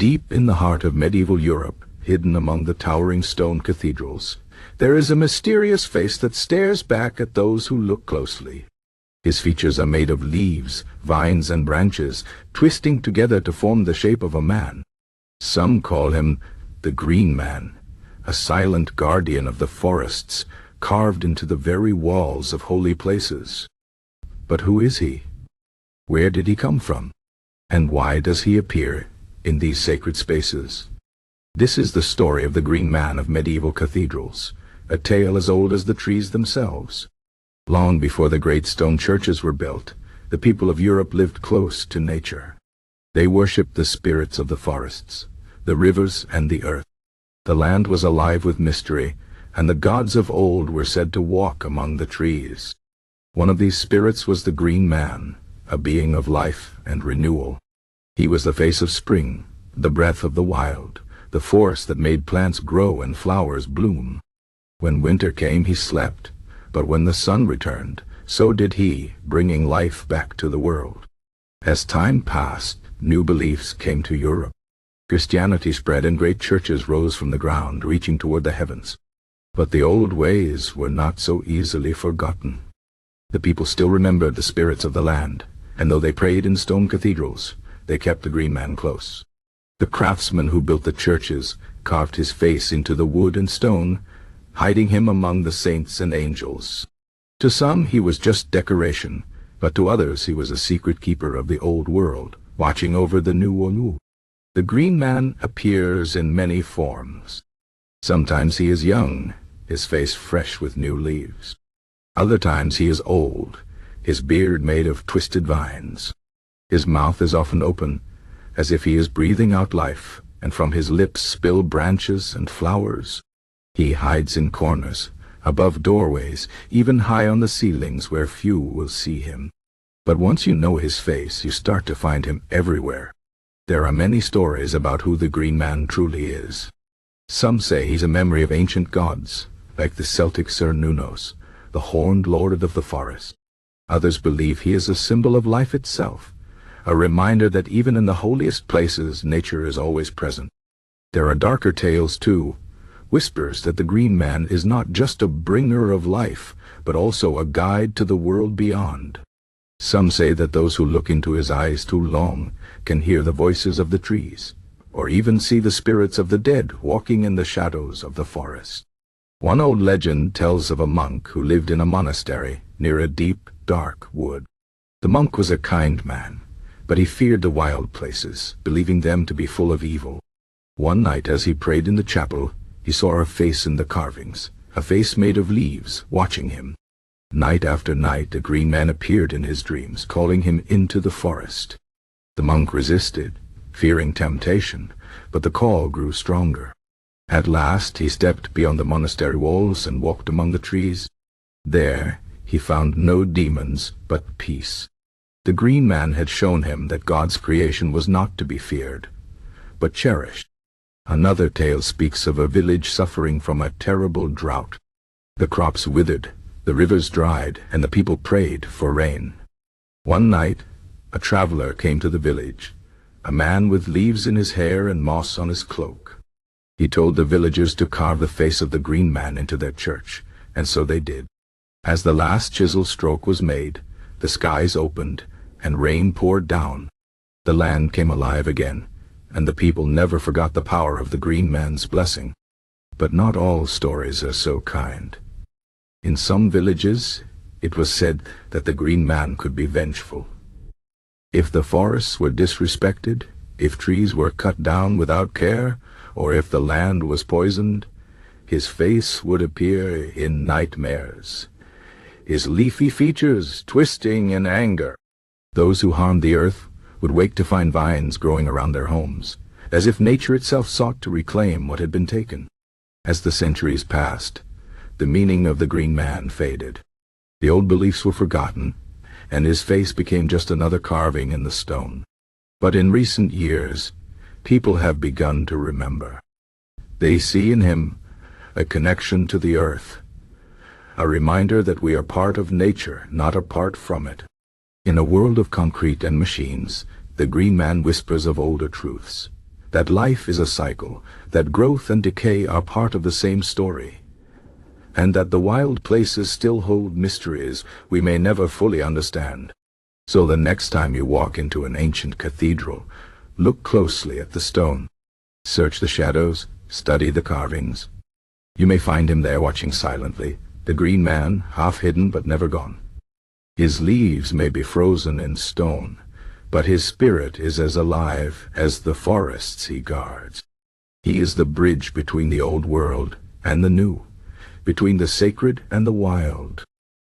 Deep in the heart of medieval Europe, hidden among the towering stone cathedrals, there is a mysterious face that stares back at those who look closely. His features are made of leaves, vines, and branches, twisting together to form the shape of a man. Some call him the Green Man, a silent guardian of the forests, carved into the very walls of holy places. But who is he? Where did he come from? And why does he appear in these sacred spaces? This is the story of the Green Man of medieval cathedrals, a tale as old as the trees themselves. Long before the great stone churches were built, the people of Europe lived close to nature. They worshipped the spirits of the forests, the rivers, and the earth. The land was alive with mystery, and the gods of old were said to walk among the trees. One of these spirits was the Green Man, a being of life and renewal. He was the face of spring, the breath of the wild, the force that made plants grow and flowers bloom. When winter came, he slept, but when the sun returned, so did he, bringing life back to the world. As time passed, new beliefs came to Europe. Christianity spread and great churches rose from the ground, reaching toward the heavens. But the old ways were not so easily forgotten. The people still remembered the spirits of the land, and though they prayed in stone cathedrals, they kept the Green Man close. The craftsmen who built the churches carved his face into the wood and stone, hiding him among the saints and angels. To some he was just decoration, but to others he was a secret keeper of the old world, watching over the new world. The Green Man appears in many forms. Sometimes he is young, his face fresh with new leaves. Other times he is old, his beard made of twisted vines. His mouth is often open, as if he is breathing out life, and from his lips spill branches and flowers. He hides in corners, above doorways, even high on the ceilings where few will see him. But once you know his face, you start to find him everywhere. There are many stories about who the Green Man truly is. Some say he's a memory of ancient gods, like the Celtic Cernunnos, the horned lord of the forest. Others believe he is a symbol of life itself, a reminder that even in the holiest places nature is always present. There are darker tales too, whispers that the Green Man is not just a bringer of life, but also a guide to the world beyond. Some say that those who look into his eyes too long can hear the voices of the trees, or even see the spirits of the dead walking in the shadows of the forest. One old legend tells of a monk who lived in a monastery near a deep, dark wood. The monk was a kind man, but he feared the wild places, believing them to be full of evil. One night as he prayed in the chapel, he saw a face in the carvings, a face made of leaves, watching him. Night after night the Green Man appeared in his dreams, calling him into the forest. The monk resisted, fearing temptation, but the call grew stronger. At last he stepped beyond the monastery walls and walked among the trees. There he found no demons, but peace. The Green Man had shown him that God's creation was not to be feared, but cherished. Another tale speaks of a village suffering from a terrible drought. The crops withered, the rivers dried, and the people prayed for rain. One night, a traveler came to the village, a man with leaves in his hair and moss on his cloak. He told the villagers to carve the face of the Green Man into their church, and so they did. As the last chisel stroke was made, the skies opened, and rain poured down. The land came alive again, and the people never forgot the power of the Green Man's blessing. But not all stories are so kind. In some villages, it was said that the Green Man could be vengeful. If the forests were disrespected, if trees were cut down without care, or if the land was poisoned, his face would appear in nightmares, his leafy features twisting in anger. Those who harmed the earth would wake to find vines growing around their homes, as if nature itself sought to reclaim what had been taken. As the centuries passed, the meaning of the Green Man faded. The old beliefs were forgotten, and his face became just another carving in the stone. But in recent years, people have begun to remember. They see in him a connection to the earth, a reminder that we are part of nature, not apart from it. In a world of concrete and machines, the Green Man whispers of older truths. that life is a cycle, that growth and decay are part of the same story, and that the wild places still hold mysteries we may never fully understand. So the next time you walk into an ancient cathedral, look closely at the stone. Search the shadows, study the carvings. You may find him there watching silently, the green man, half hidden but never gone. His leaves may be frozen in stone, but his spirit is as alive as the forests he guards. He is the bridge between the old world and the new, between the sacred and the wild.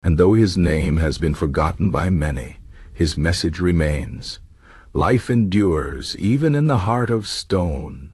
And though his name has been forgotten by many, his message remains. Life endures even in the heart of stone.